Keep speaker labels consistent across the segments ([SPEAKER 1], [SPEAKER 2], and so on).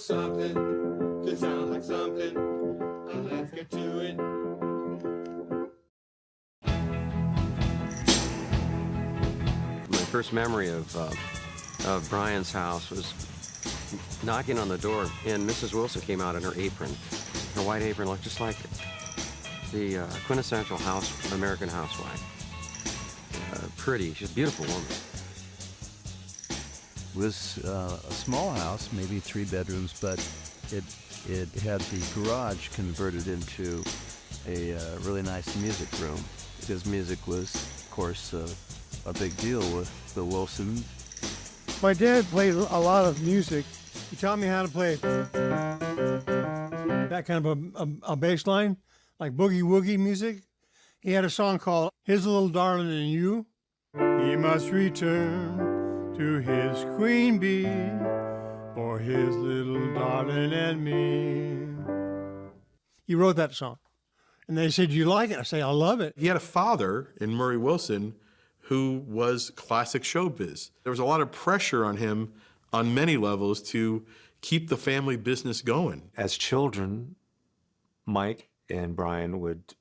[SPEAKER 1] something could sound like something. Let's get to it.
[SPEAKER 2] My first memory of Brian's house was knocking on the door, and Mrs. Wilson came out in her apron. Her white apron looked just like the quintessential American housewife. Pretty, she's a beautiful woman.
[SPEAKER 3] It was a small house, maybe 3 bedrooms, but it had the garage converted into a really nice music room, because music was, of course, a big deal with the Wilsons.
[SPEAKER 4] My dad played a lot of music. He taught me how to play that kind of a bass line, like boogie-woogie music. He had a song called His Little Darling and You. He must return to his queen bee for his little darling and me. He wrote that song. And they said, "Do you like it?" I say, "I love it."
[SPEAKER 5] He had a father in Murry Wilson who was classic showbiz. There was a lot of pressure on him on many levels to keep the family business going.
[SPEAKER 6] As children, Mike and Brian would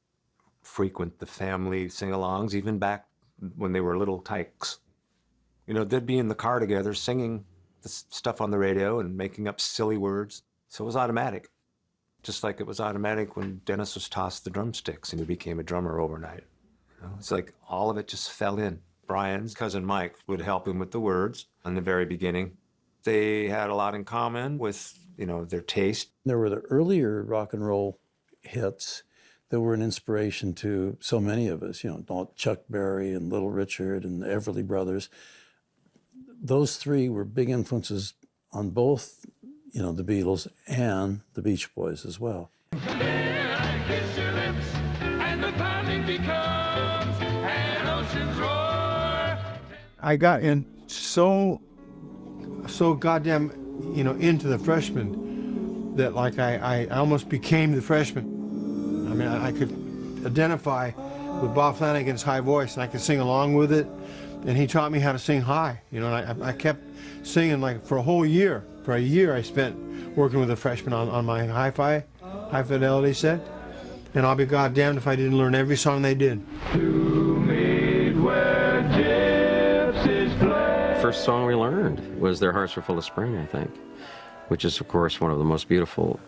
[SPEAKER 6] frequent the family sing-alongs, even back when they were little tykes. You know, they'd be in the car together singing the stuff on the radio and making up silly words. So it was automatic. Just like it was automatic when Dennis was tossed the drumsticks and he became a drummer overnight. You know, it's like all of it just fell in. Brian's cousin Mike would help him with the words in the very beginning. They had a lot in common with, you know, their taste.
[SPEAKER 3] There were the earlier rock and roll hits that were an inspiration to so many of us, you know, Chuck Berry and Little Richard and the Everly Brothers. Those 3 were big influences on both, you know, the Beatles and the Beach Boys as well.
[SPEAKER 4] I got in so goddamn, you know, into the freshmen that like I almost became the freshman. I mean, I could identify with Bob Flanagan's high voice, and I could sing along with it. And he taught me how to sing high, you know, and I kept singing like for a whole year. For a year I spent working with the freshmen on my high fidelity set. And I'll be goddamned if I didn't learn every song they did.
[SPEAKER 2] First song we learned was Their Hearts Were Full of Spring, I think, which is, of course, one of the most beautiful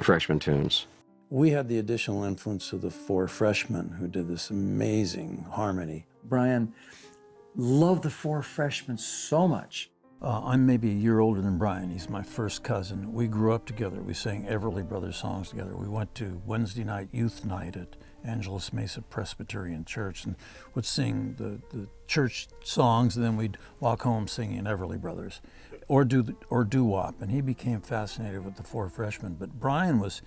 [SPEAKER 2] freshman tunes.
[SPEAKER 3] We had the additional influence of the 4 freshmen who did this amazing harmony.
[SPEAKER 7] Brian loved the 4 freshmen so much.
[SPEAKER 3] I'm maybe a year older than Brian. He's my first cousin. We grew up together. We sang Everly Brothers songs together. We went to Wednesday night youth night at Angeles Mesa Presbyterian Church and would sing the church songs, and then we'd walk home singing Everly Brothers or doo-wop. And he became fascinated with the 4 freshmen. But Brian was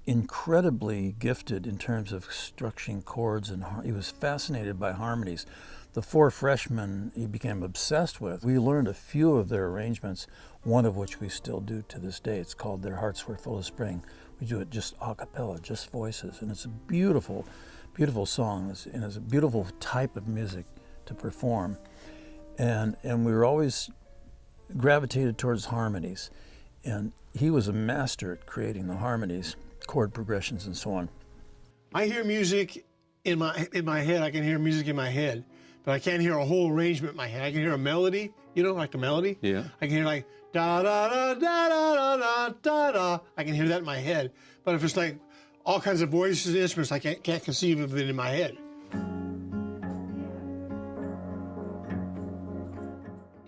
[SPEAKER 3] incredibly gifted in terms of structuring chords, and he was fascinated by harmonies. The 4 freshmen he became obsessed with. We learned a few of their arrangements, one of which we still do to this day. It's called Their Hearts Were Full of Spring. We do it just a cappella, just voices, and it's a beautiful, beautiful song, and it's a beautiful type of music to perform. And we were always gravitated towards harmonies, and he was a master at creating the harmonies, chord progressions, and so on.
[SPEAKER 4] I hear music in my head. I can hear music in my head, but I can't hear a whole arrangement in my head. I can hear a melody, you know, like the melody.
[SPEAKER 2] Yeah.
[SPEAKER 4] I can hear like da da da da da da da da. I can hear that in my head. But if it's like all kinds of voices and instruments, I can't conceive of it in my head.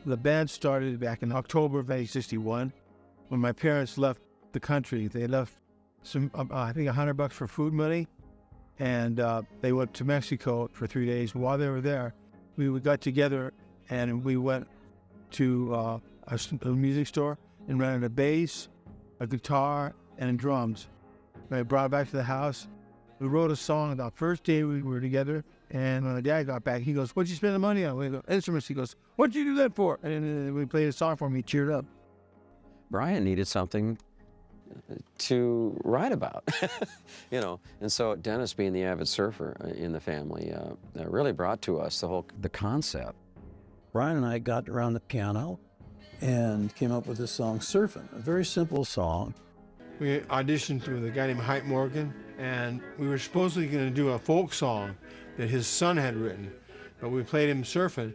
[SPEAKER 4] The band started back in October of 1961 when my parents left the country. They left some, I think $100 for food money, and they went to Mexico for 3 days. While they were there, we got together and we went to a music store and rented a bass, a guitar, and drums. I brought it back to the house. We wrote a song the first day we were together, and when my dad got back, he goes, "What'd you spend the money on?" We go, "Instruments." He goes, "What'd you do that for?" And we played a song for him. He cheered up.
[SPEAKER 2] Brian needed something to write about, you know, and so Dennis, being the avid surfer in the family, really brought to us the concept.
[SPEAKER 3] Brian and I got around the piano, and came up with this song, Surfin', a very simple song.
[SPEAKER 4] We auditioned with a guy named Hype Morgan, and we were supposedly going to do a folk song that his son had written, but we played him surfing,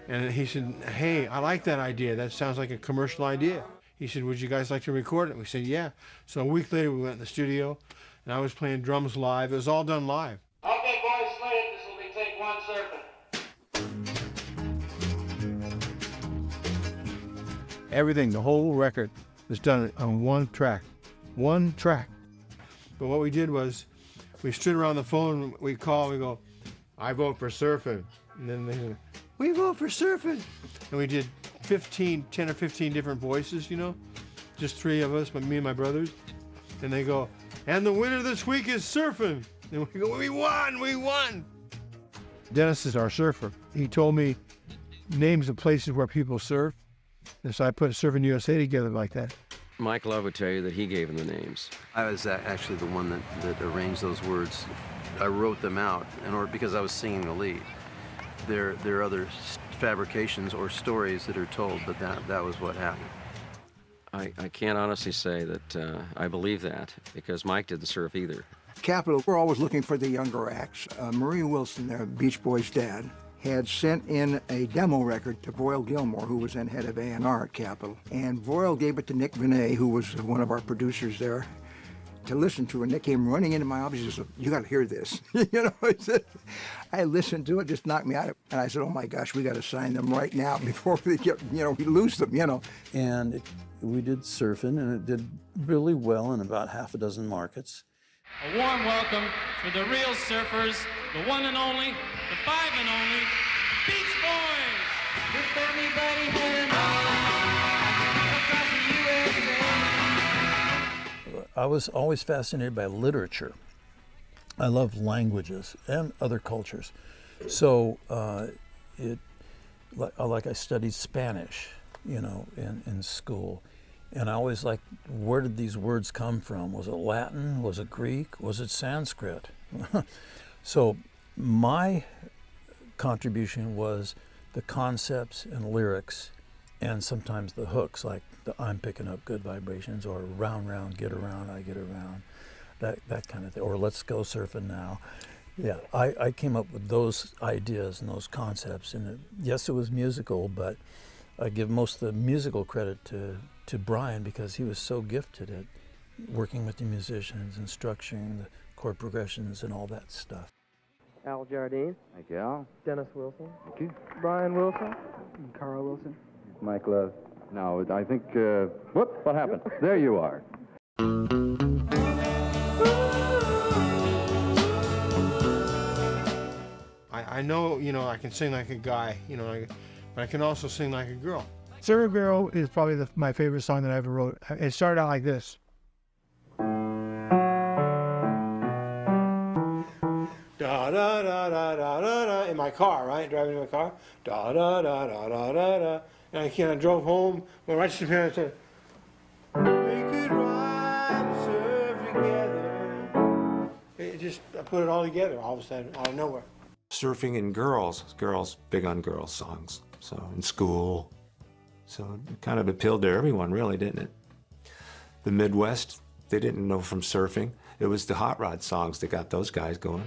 [SPEAKER 4] and he said, hey, I like that idea. That sounds like a commercial idea. He said, would you guys like to record it? We said, yeah. So a week later, we went in the studio, and I was playing drums live. It was all done live.
[SPEAKER 8] Okay, boys, slate it. This will be take one surfing.
[SPEAKER 4] Everything, the whole record was done on one track. One track. But what we did was, we stood around the phone, we call, we go, I vote for surfing. And then they said, we vote for surfing. And we did 10 or 15 different voices, you know, just three of us, me and my brothers. And they go, and the winner this week is surfing. And we go, we won. Dennis is our surfer. He told me names of places where people surf. And so I put Surfing USA together like that.
[SPEAKER 2] Mike Love would tell you that he gave him the names.
[SPEAKER 9] I was actually the one that arranged those words. I wrote them out in order because I was singing the lead. There are other fabrications or stories that are told, but that was what happened.
[SPEAKER 2] I can't honestly say that I believe that, because Mike didn't surf either.
[SPEAKER 10] Capitol, we're always looking for the younger acts. Murry Wilson, their Beach Boys' dad, had sent in a demo record to Voyle Gilmore, who was then head of A&R at Capitol. And Voyle gave it to Nick Vinay, who was one of our producers there, to listen to. And Nick came running into my office and said, you got to hear this. I listened to it, just knocked me out. And I said, oh my gosh, we got to sign them right now before we get, we lose them,
[SPEAKER 3] And we did Surfin', and it did really well in about half a dozen markets.
[SPEAKER 8] A warm welcome for the real surfers, the one and only, the five and only, Beach Boys! If anybody had an across the USA.
[SPEAKER 3] I was always fascinated by literature. I love languages and other cultures. So like I studied Spanish, in school. And I always liked, where did these words come from? Was it Latin? Was it Greek? Was it Sanskrit? So my contribution was the concepts and lyrics, and sometimes the hooks, like the I'm picking up good vibrations, or round, round, get around, I get around, that kind of thing, or let's go surfing now. Yeah, I came up with those ideas and those concepts, and yes, it was musical, but I give most of the musical credit to Brian, because he was so gifted at working with the musicians and structuring the chord progressions and all that stuff.
[SPEAKER 11] Al Jardine.
[SPEAKER 12] Thank you, Al.
[SPEAKER 11] Dennis Wilson.
[SPEAKER 12] Thank you.
[SPEAKER 11] Brian Wilson. Carl Wilson.
[SPEAKER 12] Mike Love. Now, I think, whoop, what happened? There you are.
[SPEAKER 4] I know, I can sing like a guy, but I can also sing like a girl. Sarah Girl is probably my favorite song that I ever wrote. It started out like this. Da da da da da da da, in my car, right? Driving in my car. Da da da da da da da. And I drove home, went right to Japan and said, we could ride and surf together. I put it all together all of a sudden, out of nowhere.
[SPEAKER 6] Surfing and girls big on girls songs, so in school. So it kind of appealed to everyone, really, didn't it? The Midwest, they didn't know from surfing. It was the hot rod songs that got those guys going.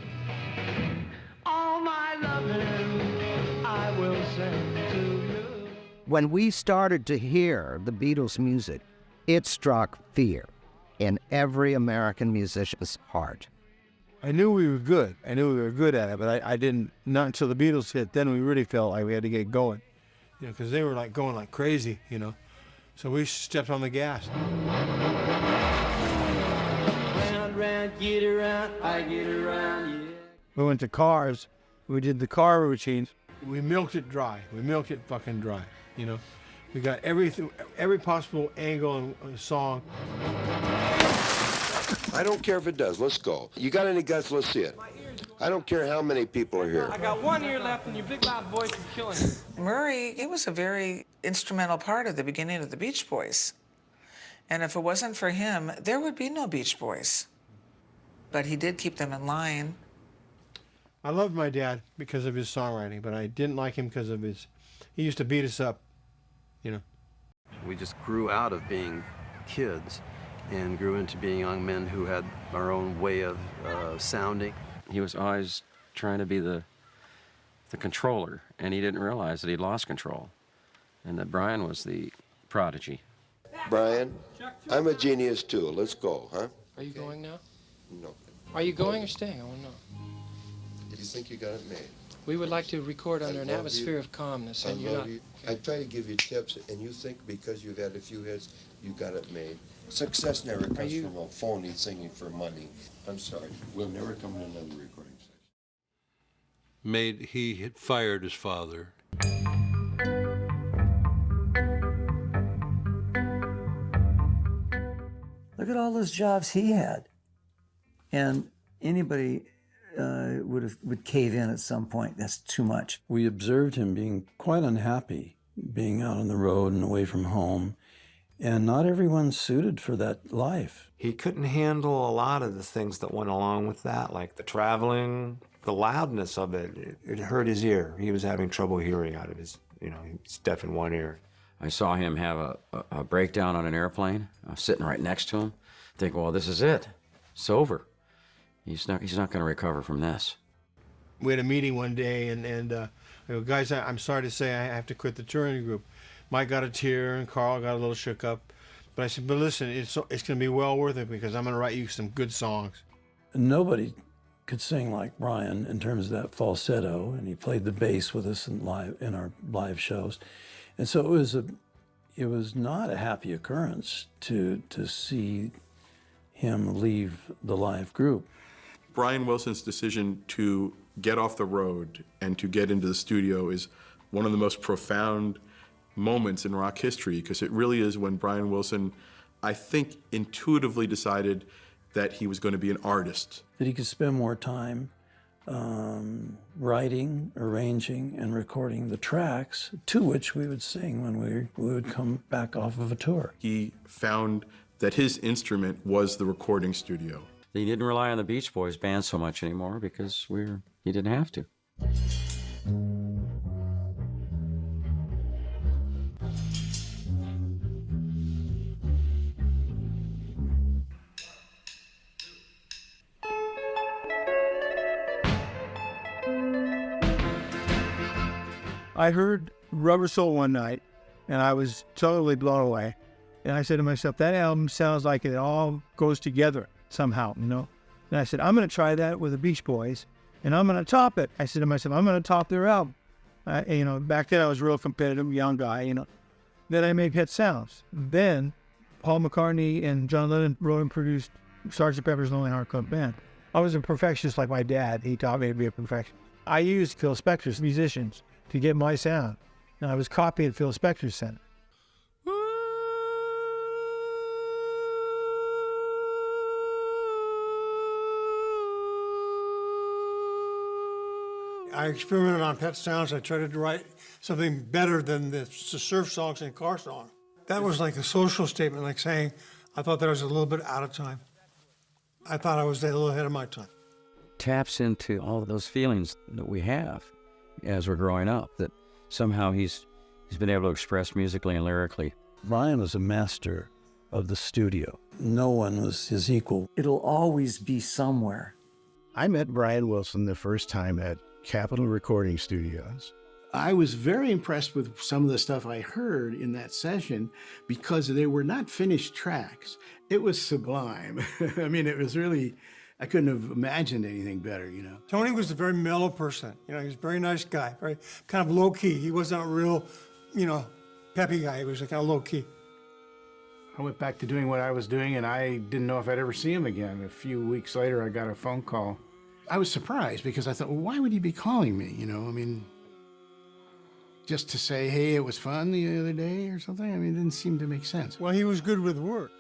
[SPEAKER 8] All my loving, I will send to you.
[SPEAKER 13] When we started to hear the Beatles' music, it struck fear in every American musician's heart.
[SPEAKER 4] I knew we were good. I knew we were good at it, but I didn't, not until the Beatles hit, then we really felt like we had to get going. Because they were going like crazy, So we stepped on the gas.
[SPEAKER 8] Round, round, get around, I get around, yeah.
[SPEAKER 4] We went to Cars. We did the car routines. We milked it dry. We milked it fucking dry, We got everything, every possible angle in a song.
[SPEAKER 14] I don't care if it does. Let's go. You got any guts? Let's see it. I don't care how many people are here.
[SPEAKER 8] I got 1 ear left, and your big loud voice is killing me.
[SPEAKER 15] Murry, it was a very instrumental part of the beginning of the Beach Boys. And if it wasn't for him, there would be no Beach Boys. But he did keep them in line.
[SPEAKER 4] I loved my dad because of his songwriting, but I didn't like him because of he used to beat us up,
[SPEAKER 9] We just grew out of being kids and grew into being young men who had our own way of sounding.
[SPEAKER 2] He was always trying to be the controller, and he didn't realize that he'd lost control, and that Brian was the prodigy.
[SPEAKER 14] Brian, I'm a genius too. Let's go, huh?
[SPEAKER 16] Are you going now?
[SPEAKER 14] No.
[SPEAKER 16] Are you going or staying? I want to know.
[SPEAKER 14] Did you think you got it made?
[SPEAKER 16] We would like to record under an atmosphere of calmness, and you're not.
[SPEAKER 14] I try to give you tips, and you think because you've had a few hits, you got it made. Success never comes from a phony singing for money. I'm sorry. We'll never come to another recording session.
[SPEAKER 17] He had fired his father.
[SPEAKER 7] Look at all those jobs he had. And anybody would cave in at some point. That's too much.
[SPEAKER 3] We observed him being quite unhappy, being out on the road and away from home. And not everyone's suited for that life.
[SPEAKER 6] He couldn't handle a lot of the things that went along with that, like the traveling, the loudness of it. It hurt his ear. He was having trouble hearing out of his, he's deaf in one ear.
[SPEAKER 2] I saw him have a breakdown on an airplane. I was sitting right next to him, thinking, well, this is it. It's over. He's not going to recover from this.
[SPEAKER 4] We had a meeting one day, and guys, I'm sorry to say I have to quit the touring group. Mike got a tear, and Carl got a little shook up. But I said, but listen, it's going to be well worth it because I'm going to write you some good songs.
[SPEAKER 3] Nobody could sing like Brian in terms of that falsetto, and he played the bass with us in our live shows. And so it was not a happy occurrence to see him leave the live group.
[SPEAKER 5] Brian Wilson's decision to get off the road and to get into the studio is one of the most profound moments in rock history, because it really is when Brian Wilson, I think, intuitively decided that he was going to be an artist.
[SPEAKER 3] That he could spend more time writing, arranging, and recording the tracks to which we would sing when we would come back off of a tour.
[SPEAKER 5] He found that his instrument was the recording studio.
[SPEAKER 2] He didn't rely on the Beach Boys band so much anymore because he didn't have to.
[SPEAKER 4] I heard Rubber Soul one night, and I was totally blown away. And I said to myself, that album sounds like it all goes together somehow, And I said, I'm going to try that with the Beach Boys, and I'm going to top it. I said to myself, I'm going to top their album. Back then I was a real competitive young guy, Then I made Pet Sounds. Then Paul McCartney and John Lennon wrote and produced Sgt. Pepper's Lonely Hearts Club Band. I was a perfectionist like my dad. He taught me to be a perfectionist. I used Phil Spector's musicians to get my sound. And I was copying Phil Spector's sound.
[SPEAKER 18] I experimented on Pet Sounds. I tried to write something better than the surf songs and car songs. That was like a social statement, like saying, I thought that I was a little bit out of time. I thought I was a little ahead of my time.
[SPEAKER 2] Taps into all of those feelings that we have as we're growing up, that somehow he's been able to express musically and lyrically.
[SPEAKER 3] Brian was a master of the studio. No one was his equal.
[SPEAKER 7] It'll always be somewhere.
[SPEAKER 19] I met Brian Wilson the first time at Capitol Recording Studios.
[SPEAKER 20] I was very impressed with some of the stuff I heard in that session because they were not finished tracks. It was sublime. I mean, it was really, I couldn't have imagined anything better,
[SPEAKER 18] Tony was a very mellow person. He was a very nice guy, very kind of low-key. He wasn't a real, peppy guy. He was kind of low-key.
[SPEAKER 20] I went back to doing what I was doing, and I didn't know if I'd ever see him again. A few weeks later, I got a phone call. I was surprised because I thought, well, why would he be calling me, just to say, hey, it was fun the other day or something? It didn't seem to make sense.
[SPEAKER 18] Well, he was good with words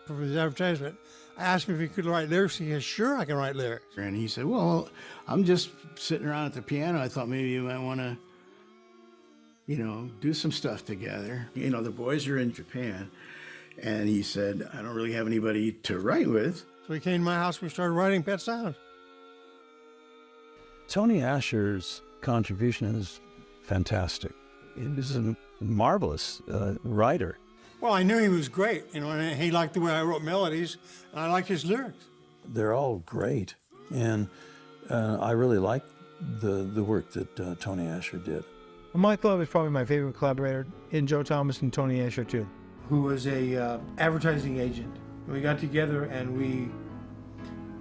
[SPEAKER 18] for his advertisement. I asked him if he could write lyrics. He said, sure, I can write lyrics.
[SPEAKER 20] And he said, well, I'm just sitting around at the piano. I thought maybe you might want to, do some stuff together. The boys are in Japan. And he said, I don't really have anybody to write with.
[SPEAKER 18] So he came to my house and we started writing Pet Sounds.
[SPEAKER 3] Tony Asher's contribution is fantastic. He was a marvelous writer.
[SPEAKER 18] Well, I knew he was great, you know, and he liked the way I wrote melodies, and I liked his lyrics.
[SPEAKER 3] They're all great, and I really like the work that Tony Asher did.
[SPEAKER 4] Mike Love is probably my favorite collaborator, in Joe Thomas and Tony Asher too, who was a advertising agent. We got together and we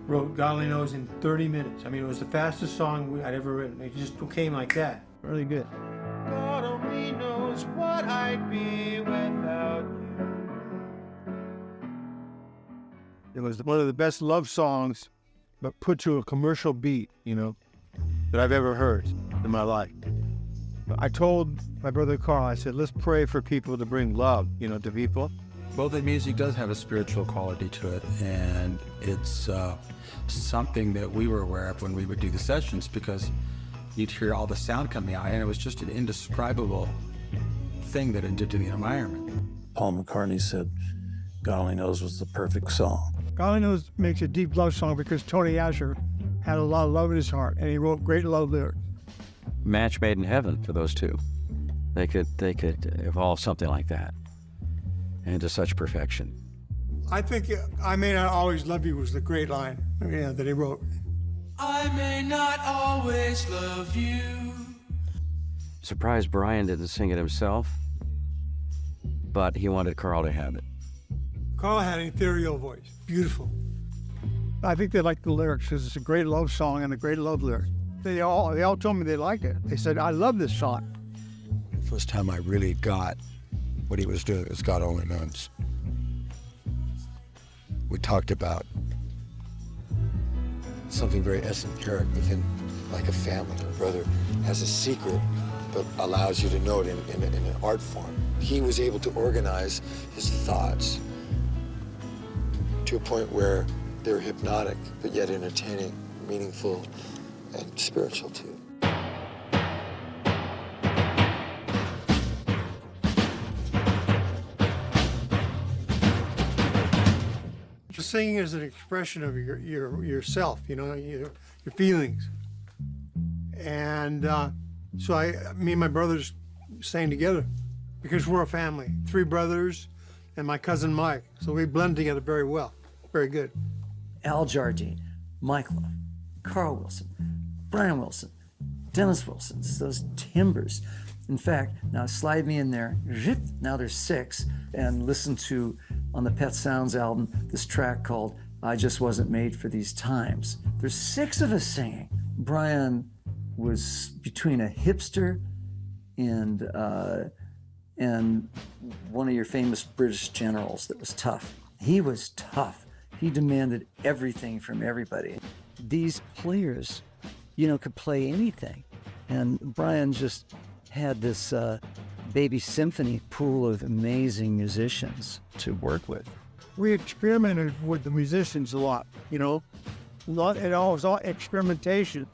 [SPEAKER 4] wrote God Only Knows in 30 minutes. I mean, it was the fastest song I'd ever written. It just came like that. Really good.
[SPEAKER 1] God only knows what I'd be without you.
[SPEAKER 4] It was one of the best love songs, but put to a commercial beat, you know, that I've ever heard in my life. I told my brother Carl, I said, let's pray for people to bring love, you know, to people.
[SPEAKER 21] Well, the music does have a spiritual quality to it, and it's something that we were aware of when we would do the sessions, because you'd hear all the sound coming out, and it was just an indescribable thing that it did to the environment.
[SPEAKER 3] Paul McCartney said God Only Knows was the perfect song.
[SPEAKER 4] God Only Knows makes a deep love song because Tony Asher had a lot of love in his heart, and he wrote great love lyrics.
[SPEAKER 2] Match made in heaven for those two. They could evolve something like that into such perfection.
[SPEAKER 18] I think I May Not Always Love You was the great line, yeah, that he wrote.
[SPEAKER 8] I may not always love you.
[SPEAKER 2] Surprised Brian didn't sing it himself, but he wanted Carl to have it.
[SPEAKER 18] Carl had an ethereal voice, beautiful.
[SPEAKER 4] I think they liked the lyrics because it's a great love song and a great love lyric. They all told me they liked it. They said, I love this song.
[SPEAKER 21] The first time I really got what he was doing was God Only Knows. We talked about something very esoteric within,
[SPEAKER 14] Like a family, a brother has a secret, but allows you to know it in an art form. He was able to organize his thoughts to a point where they're hypnotic, but yet entertaining, meaningful, and spiritual too.
[SPEAKER 18] Singing is an expression of yourself, you know, your feelings. And so me and my brothers sang together because we're a family, 3 brothers and my cousin Mike. So we blend together very well, very good.
[SPEAKER 7] Al Jardine, Mike Love, Carl Wilson, Brian Wilson, Dennis Wilson, those timbers. In fact, now slide me in there, now there's 6, and listen to, on the Pet Sounds album, this track called I Just Wasn't Made for These Times. There's 6 of us singing. Brian was between a hipster and one of your famous British generals that was tough. He was tough. He demanded everything from everybody. These players, you know, could play anything. And Brian just had this baby symphony pool of amazing musicians to work with.
[SPEAKER 4] We experimented with the musicians a lot, you know. It was all experimentation.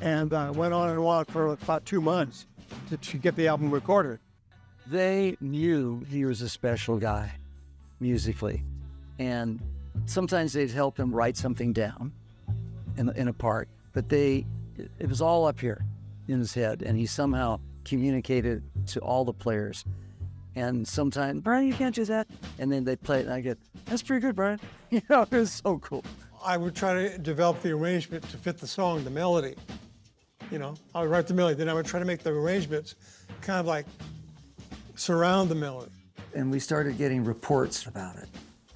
[SPEAKER 4] And went on and on for about 2 months to get the album recorded.
[SPEAKER 7] They knew he was a special guy, musically. And sometimes they'd help him write something down in a part. But it was all up here in his head. And he somehow communicated to all the players. And sometimes, Brian, you can't do that. And then they play it and I get, that's pretty good, Brian. You know, it was so cool.
[SPEAKER 18] I would try to develop the arrangement to fit the song, the melody. You know, I would write the melody, then I would try to make the arrangements kind of like surround the melody.
[SPEAKER 7] And we started getting reports about it.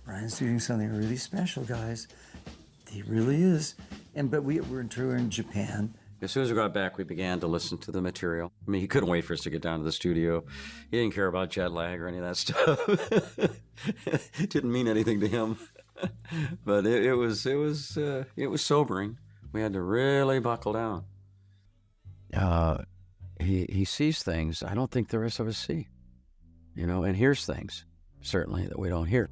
[SPEAKER 7] Brian's doing something really special, guys. He really is. But we were in Japan.
[SPEAKER 2] As soon as we got back, we began to listen to the material. I mean, he couldn't wait for us to get down to the studio. He didn't care about jet lag or any of that stuff. It didn't mean anything to him. But it was sobering. We had to really buckle down. He sees things I don't think the rest of us see, you know, and hears things certainly that we don't hear.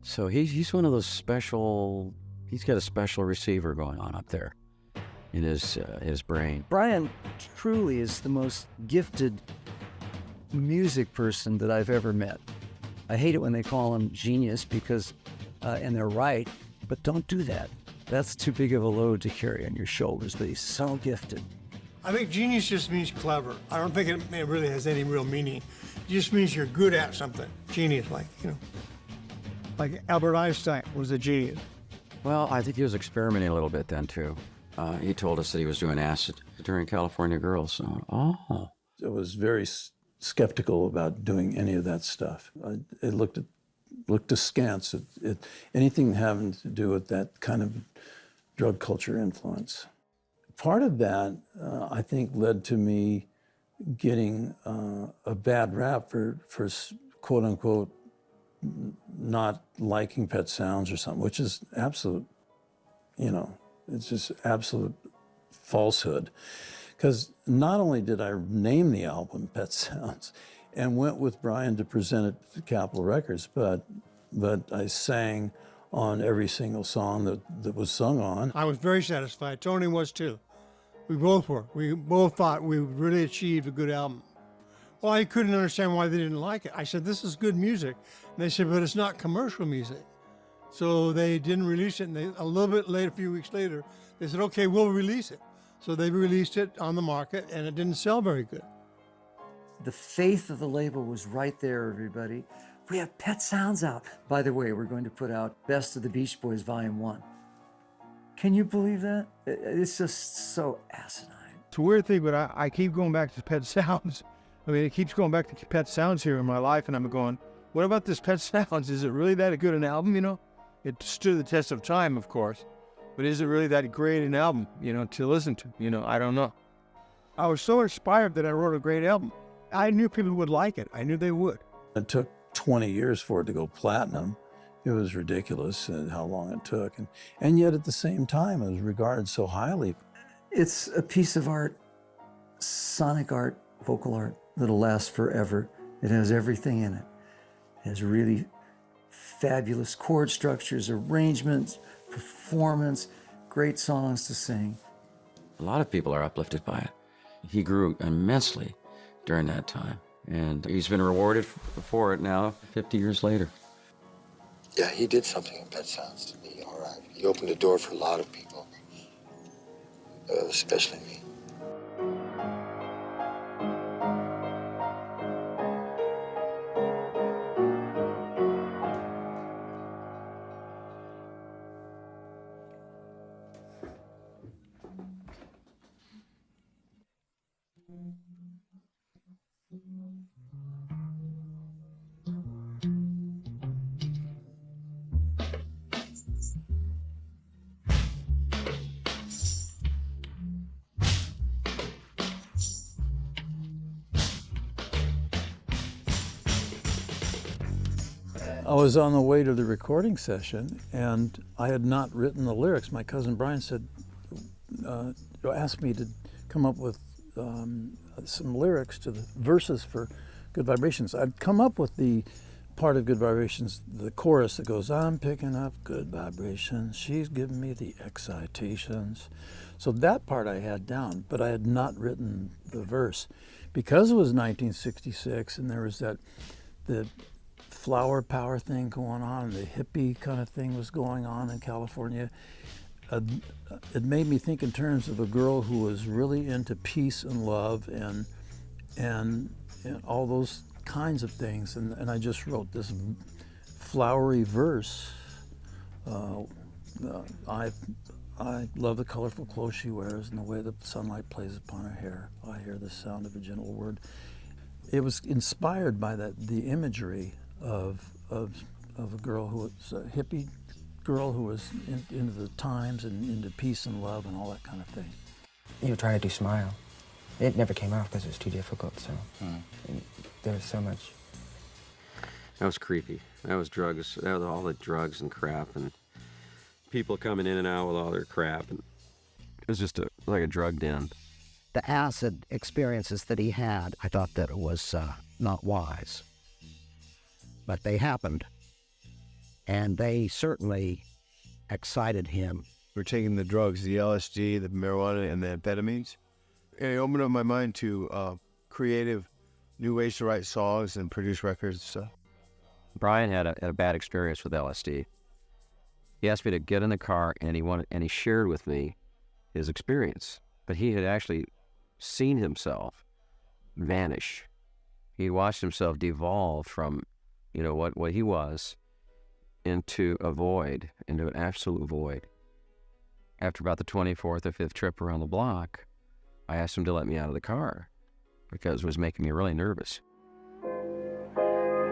[SPEAKER 2] So he's one of those special. He's got a special receiver going on up there in his brain.
[SPEAKER 7] Brian truly is the most gifted music person that I've ever met. I hate it when they call him genius because, and they're right, but don't do that. That's too big of a load to carry on your shoulders, but he's so gifted.
[SPEAKER 18] I think genius just means clever. I don't think it really has any real meaning. just means you're good at something. Genius, like, you know. Like Albert Einstein was a genius.
[SPEAKER 2] Well, I think he was experimenting a little bit then, too. He told us that he was doing acid during California Girls. So,
[SPEAKER 3] I was very skeptical about doing any of that stuff. It looked askance at anything having to do with that kind of drug culture influence. Part of that, I think, led to me getting a bad rap for quote unquote not liking Pet Sounds or something, which is absolute, it's just absolute falsehood. Because not only did I name the album Pet Sounds and went with Brian to present it to Capitol Records, but I sang on every single song that was sung on.
[SPEAKER 18] I was very satisfied. Tony was too. We both were. We both thought we really achieved a good album. Well, I couldn't understand why they didn't like it. I said, this is good music. And they said, but it's not commercial music. So they didn't release it. And a little bit later, a few weeks later, they said, okay, we'll release it. So they released it on the market, and it didn't sell very good.
[SPEAKER 7] The faith of the label was right there, everybody. We have Pet Sounds out. By the way, we're going to put out Best of the Beach Boys Volume 1. Can you believe that? It's just so asinine.
[SPEAKER 4] It's a weird thing, but I keep going back to Pet Sounds. I mean, it keeps going back to Pet Sounds here in my life, and I'm going, what about this Pet Sounds? Is it really that good an album, It stood the test of time, of course. But is it really that great an album, to listen to? I don't know. I was so inspired that I wrote a great album. I knew people would like it. I knew they would.
[SPEAKER 3] It took 20 years for it to go platinum. It was ridiculous how long it took. And yet at the same time, it was regarded so highly.
[SPEAKER 7] It's a piece of art, sonic art, vocal art, that'll last forever. It has everything in it. It has really fabulous chord structures, arrangements, performance, great songs to sing.
[SPEAKER 2] A lot of people are uplifted by it. He grew immensely during that time, and he's been rewarded for it now, 50 years later.
[SPEAKER 14] Yeah, he did something in Pet Sounds to me, all right. He opened the door for a lot of people, especially me.
[SPEAKER 3] I was on the way to the recording session, and I had not written the lyrics. My cousin Brian asked me to come up with some lyrics to the verses for Good Vibrations. I'd come up with the part of Good Vibrations, the chorus that goes, I'm picking up good vibrations, she's giving me the excitations. So that part I had down, but I had not written the verse. Because it was 1966 and there was the flower power thing going on, and the hippie kind of thing was going on in California. It made me think in terms of a girl who was really into peace and love and all those kinds of things. And I just wrote this flowery verse. I love the colorful clothes she wears and the way the sunlight plays upon her hair. I hear the sound of a gentle word. It was inspired by the imagery of a girl who was a hippie girl who was into the times and into peace and love and all that kind of thing.
[SPEAKER 11] You were trying to do Smile. It never came out because it was too difficult, so there was so much.
[SPEAKER 2] That was creepy. That was drugs. That was all the drugs and crap and people coming in and out with all their crap. And it was just like a drug den.
[SPEAKER 13] The acid experiences that he had, I thought that it was not wise. But they happened, and they certainly excited him.
[SPEAKER 4] We're taking the drugs, the LSD, the marijuana, and the amphetamines. And it opened up my mind to creative new ways to write songs and produce records and stuff.
[SPEAKER 2] Brian had a bad experience with LSD. He asked me to get in the car, and he shared with me his experience. But he had actually seen himself vanish.
[SPEAKER 9] He watched himself devolve from, you know, what he was into a void, into an absolute void. After about the 24th or 5th trip around the block, I asked him to let me out of the car because it was making me really nervous.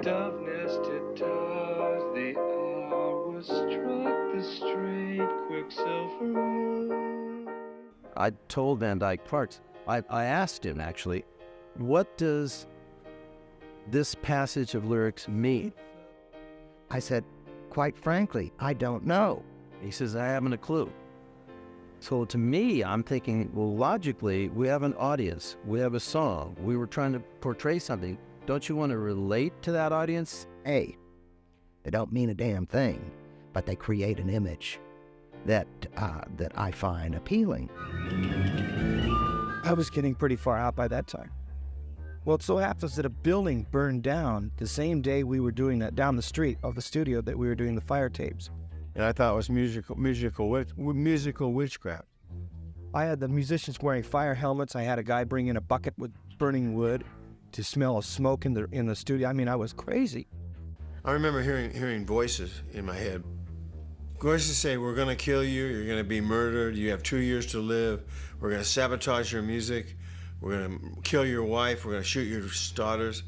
[SPEAKER 10] Dove-nested towers, the hour struck the straight quicksilver moon.
[SPEAKER 13] I told Van Dyke Parks, I asked him actually, what does this passage of lyrics mean? I said, quite frankly, I don't know. He says, I haven't a clue. So to me, I'm thinking, well, logically, we have an audience, we have a song, we were trying to portray something. Don't you want to relate to that audience? Hey, they don't mean a damn thing, but they create an image that I find appealing.
[SPEAKER 22] I was getting pretty far out by that time. Well, it so happens that a building burned down the same day we were doing that, down the street of the studio that we were doing the fire tapes.
[SPEAKER 4] And I thought it was musical witchcraft.
[SPEAKER 22] I had the musicians wearing fire helmets. I had a guy bring in a bucket with burning wood to smell of smoke in the studio. I mean, I was crazy.
[SPEAKER 4] I remember hearing voices in my head. Voices say, we're gonna kill you, you're gonna be murdered, you have 2 years to live, we're gonna sabotage your music, we're gonna kill your wife, we're gonna shoot your daughters.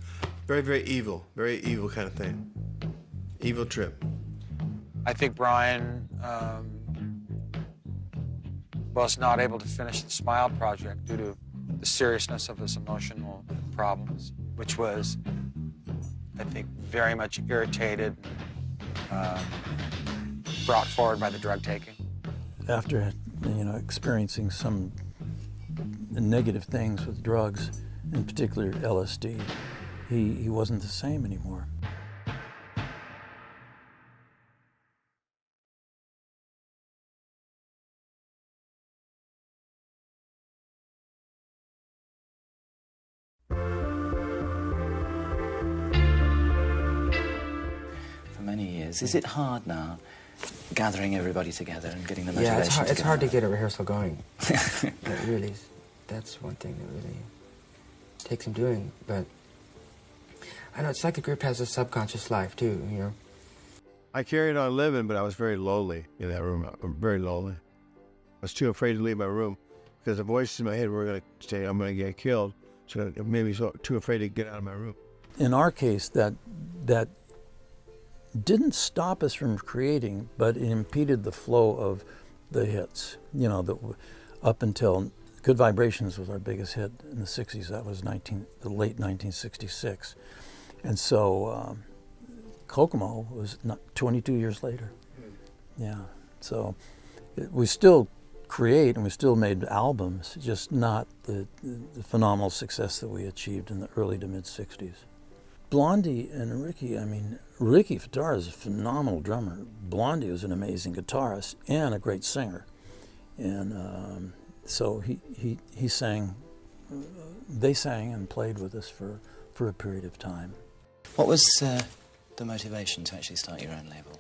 [SPEAKER 4] Very, very evil kind of thing. Evil trip.
[SPEAKER 23] I think Brian was not able to finish the Smile project due to the seriousness of his emotional problems, which was, I think, very much irritated, brought forward by the drug taking.
[SPEAKER 3] After, experiencing some negative things with drugs, in particular LSD, he wasn't the same anymore.
[SPEAKER 24] Is it hard now, gathering everybody together and getting the motivation?
[SPEAKER 11] Yeah, it's hard to get a rehearsal going. It really is. That's one thing that really takes some doing. But I know it's like the group has a subconscious life too,
[SPEAKER 4] I carried on living, but I was very lonely in that room. Very lonely. I was too afraid to leave my room because the voices in my head were going to say I'm going to get killed. So it made me too afraid to get out of my room.
[SPEAKER 3] In our case, that didn't stop us from creating, but it impeded the flow of the hits. Up until Good Vibrations was our biggest hit in the 60s. That was the late 1966. And so Kokomo was 22 years later. Yeah. So we still create and we still made albums, just not the phenomenal success that we achieved in the early to mid 60s. Blondie and Ricky, Ricky Fataar is a phenomenal drummer. Blondie was an amazing guitarist and a great singer. And so he sang, they sang and played with us for a period of time.
[SPEAKER 24] What was the motivation to actually start your own label?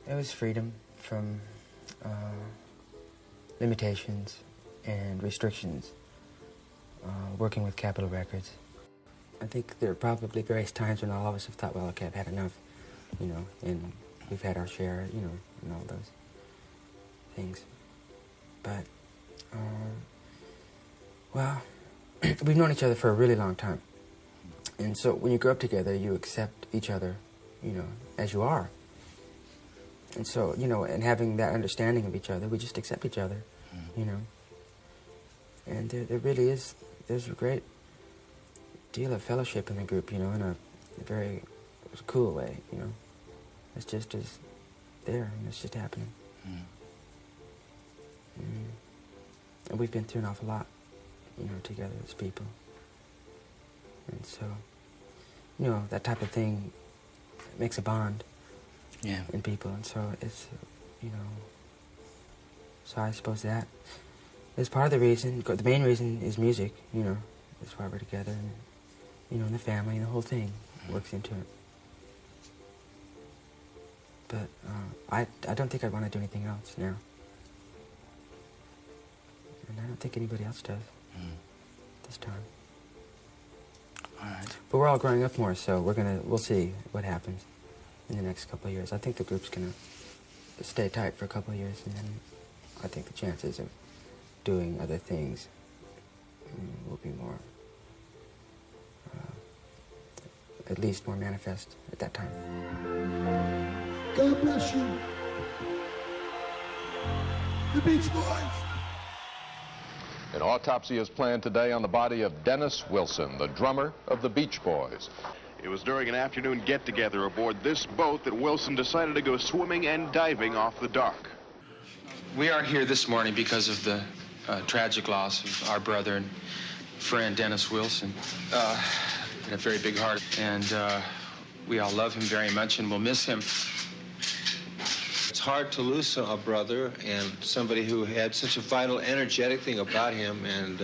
[SPEAKER 11] It was freedom from limitations and restrictions, working with Capitol Records. I think there are probably various times when all of us have thought, well, okay, I've had enough, and we've had our share, and all those things. But, well, we've known each other for a really long time. And so when you grow up together, you accept each other, as you are. And so, and having that understanding of each other, we just accept each other, And there really is, there's a great deal of fellowship in the group, in a very cool way, It's just as there, and it's just happening. And we've been through an awful lot, together as people. And so, that type of thing makes a bond in people. And so it's, so I suppose that is part of the reason. The main reason is music, that's why we're together. And the family and the whole thing works into it. But I don't think I'd want to do anything else now. And I don't think anybody else does this time. But we're all growing up more, so we'll see what happens in the next couple of years. I think the group's gonna stay tight for a couple of years, and then I think the chances of doing other things will be more, at least more manifest at that time.
[SPEAKER 1] God bless you. The Beach Boys.
[SPEAKER 12] An autopsy is planned today on the body of Dennis Wilson, the drummer of the Beach Boys.
[SPEAKER 15] It was during an afternoon get-together aboard this boat that Wilson decided to go swimming and diving off the dock.
[SPEAKER 23] We are here this morning because of the tragic loss of our brother and friend, Dennis Wilson. Had a very big heart, and we all love him very much, and we'll miss him.
[SPEAKER 16] It's hard to lose a brother and somebody who had such a vital, energetic thing about him, and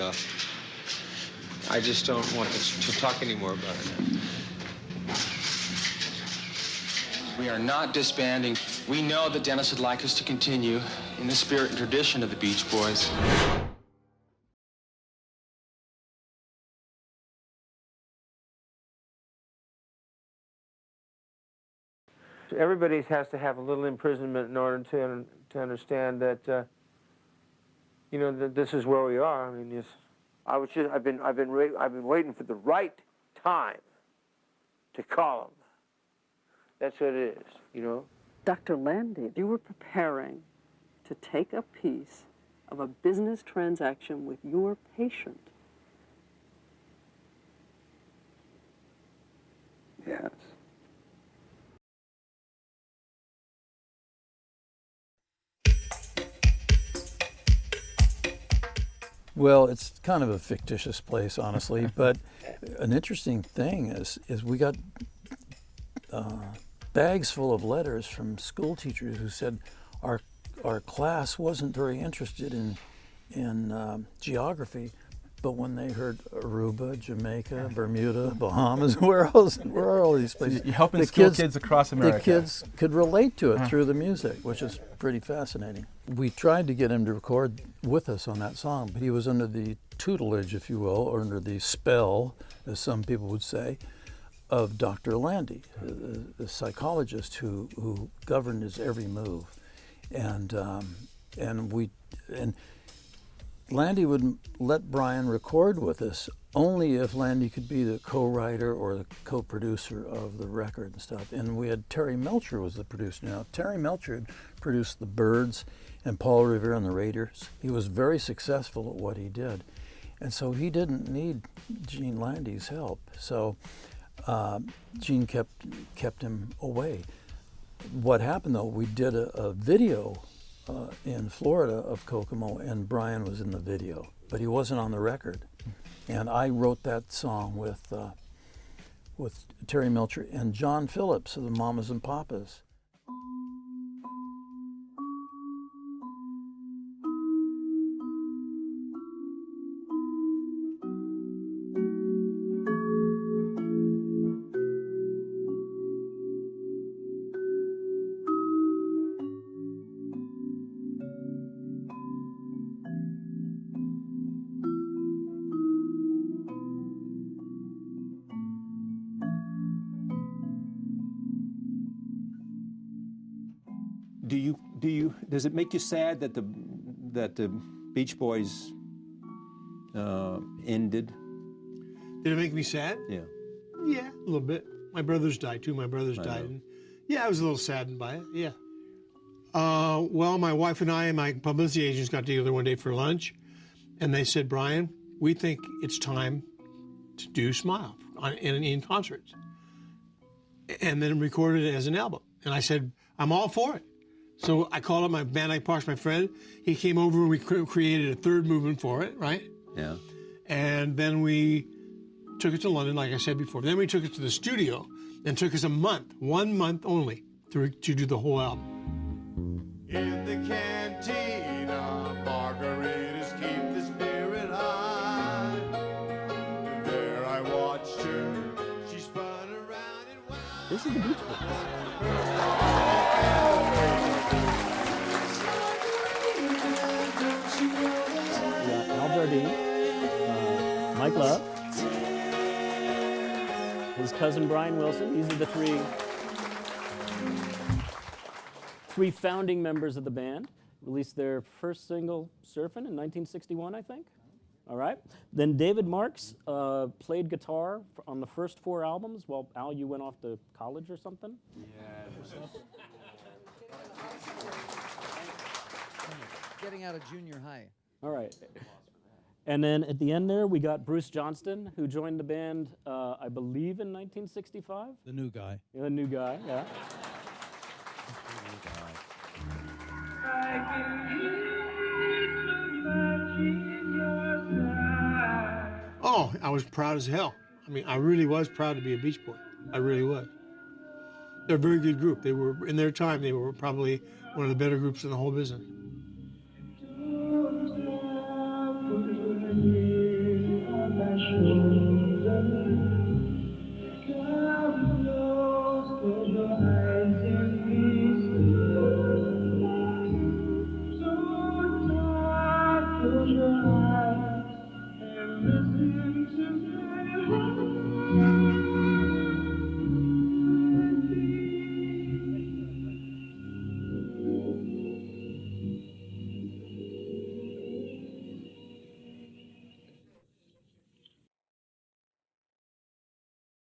[SPEAKER 16] I just don't want to talk anymore about it now.
[SPEAKER 23] We are not disbanding. We know that Dennis would like us to continue in the spirit and tradition of the Beach Boys.
[SPEAKER 17] Everybody has to have a little imprisonment in order to understand that, you know, that this is where we are. I mean, I've been waiting for the right time to call him. That's what it is, you know.
[SPEAKER 25] Dr. Landy, you were preparing to take a piece of a business transaction with your patient.
[SPEAKER 17] Yes.
[SPEAKER 3] Well, it's kind of a fictitious place, honestly, but an interesting thing is we got bags full of letters from school teachers who said our class wasn't very interested in geography, but when they heard Aruba, Jamaica, Bermuda, Bahamas, where are all these places?
[SPEAKER 26] You're helping school kids across America.
[SPEAKER 3] The kids could relate to it through the music, which is pretty fascinating. We tried to get him to record with us on that song, but he was under the tutelage, if you will, or under the spell, as some people would say, of Dr. Landy, the psychologist who governed his every move. And Landy would let Brian record with us only if Landy could be the co-writer or the co-producer of the record and stuff. And we had Terry Melcher was the producer. Now, Terry Melcher had produced the Byrds and Paul Revere and the Raiders. He was very successful at what he did. And so he didn't need Gene Landy's help. So Gene kept him away. What happened though, we did a video in Florida of Kokomo, and Brian was in the video, but he wasn't on the record. And I wrote that song with Terry Melcher and John Phillips of the Mamas and Papas.
[SPEAKER 26] Does it make you sad that the Beach Boys ended?
[SPEAKER 18] Did it make me sad?
[SPEAKER 26] Yeah.
[SPEAKER 18] Yeah, a little bit. My brothers died too. My brothers
[SPEAKER 26] I
[SPEAKER 18] died.
[SPEAKER 26] know.
[SPEAKER 18] And yeah, I was a little saddened by it. Yeah. Well, my wife and I and my publicity agents got together one day for lunch, and they said, Brian, we think it's time to do Smile in concerts, and then recorded it as an album. And I said, I'm all for it. So I called up my Van Dyke Parks, my friend. He came over and we created a third movement for it, right?
[SPEAKER 26] Yeah.
[SPEAKER 18] And then we took it to London, like I said before. Then we took it to the studio, and took us a month, 1 month only, to do the whole album.
[SPEAKER 1] In the cantina, margaritas keep the spirit high. There I watched her, she spun around and wound.
[SPEAKER 26] This is the Beach Boys.
[SPEAKER 27] Jardine, Mike Love,
[SPEAKER 5] his cousin Brian Wilson. These are the three founding members of the band. Released their first single, Surfin', in 1961, I think. All right. Then David Marks played guitar on the first 4 albums while, Al, you went off to college or something?
[SPEAKER 7] Getting out of junior high.
[SPEAKER 5] All right. And then at the end there, we got Bruce Johnston, who joined the band, I believe, in 1965.
[SPEAKER 3] The new guy.
[SPEAKER 5] The new guy, yeah.
[SPEAKER 18] Oh, I was proud as hell. I mean, I really was proud to be a Beach Boy. I really was. They're a very good group. They were, in their time, they were probably one of the better groups in the whole business.